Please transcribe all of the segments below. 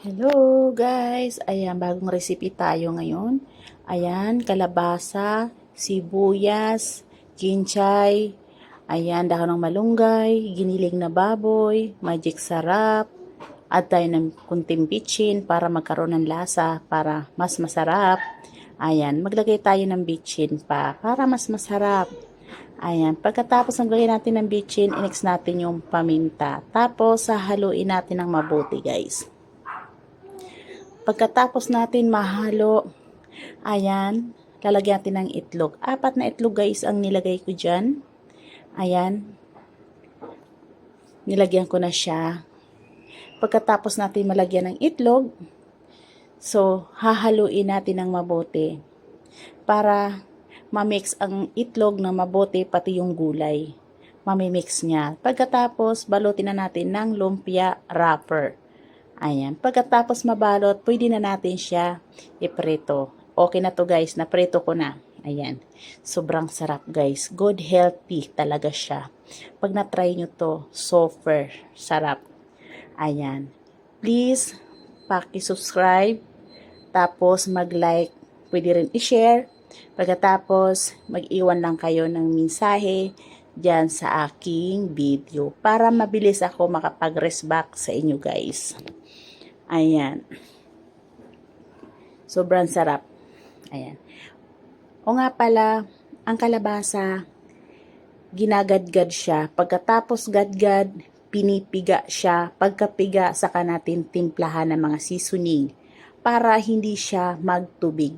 Hello guys! Ayan, bagong recipe tayo ngayon. Ayan, kalabasa, sibuyas, kinchay, ayan, dahon ng malunggay, giniling na baboy, magic sarap, add tayo ng kunting bitchin para magkaroon ng lasa para mas masarap. Ayan, maglagay tayo ng bitchin pa para mas masarap. Ayan, pagkatapos naglagay natin ng bitchin, inex natin yung paminta. Tapos, hahaluin natin ng mabuti guys. Pagkatapos natin mahalo, ayan, lalagyan natin ng itlog. 4 na itlog guys ang nilagay ko dyan. Ayan, nilagyan ko na siya. Pagkatapos natin malagyan ng itlog, so hahaluin natin ng mabuti para ma-mix ang itlog na mabuti pati yung gulay. Mamimix niya. Pagkatapos, balutin na natin ng lumpia wrapper. Ayan. Pagkatapos mabalot, pwede na natin siya iprito. Okay na to guys. Naprito ko na. Ayan. Sobrang sarap guys. Good healthy talaga siya. Pag na-try nyo to, super sarap. Ayan. Please, paki-subscribe. Tapos mag-like. Pwede rin i-share. Pagkatapos, mag-iwan lang kayo ng mensahe dyan sa aking video. Para mabilis ako makapag-respect sa inyo guys. Ayan. Sobrang sarap. Ayan. O nga pala, ang kalabasa, ginagadgad siya. Pagkatapos gadgad, pinipiga siya. Pagkapiga, saka natin timplahan ng mga seasoning para hindi siya magtubig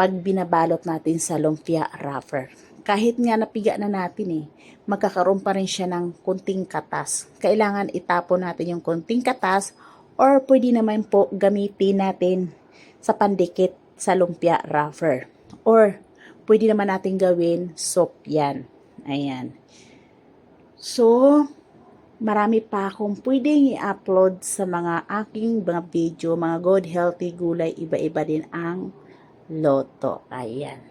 pag binabalot natin sa lumpia wrapper. Kahit nga napiga na natin magkakaroon pa rin siya ng kunting katas. Kailangan itapon natin yung kunting katas or pwede naman po gamitin natin sa pandikit sa lumpia wrapper. Or pwede naman natin gawin soup yan. Ayan. So, marami pa akong pwedeng i-upload sa mga aking mga video, mga good healthy gulay, iba-iba din ang loto. Ayan.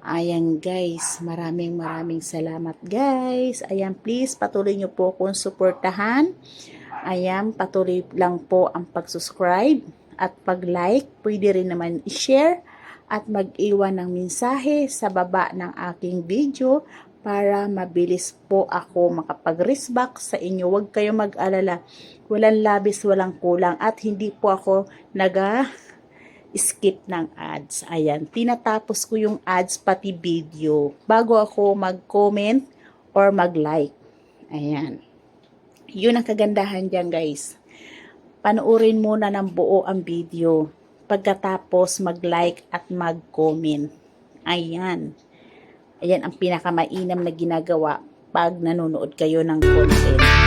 Ayan guys, maraming salamat guys. Ayan, please patuloy nyo po akong suportahan. Ayan, patuloy lang po ang pag-subscribe at pag-like. Pwede rin naman i-share at mag-iwan ng mensahe sa baba ng aking video para mabilis po ako makapag-respect sa inyo. Huwag kayong mag-alala. Walang labis, walang kulang at hindi po ako skip ng ads. Ayan, tinatapos ko yung ads pati video bago ako mag-comment or mag-like. Ayan. Yun ang kagandahan dyan guys. Panoorin muna ng buo ang video. Pagkatapos mag-like at mag-comment. Ayan. Ayan ang pinakamainam na ginagawa pag nanonood kayo ng content.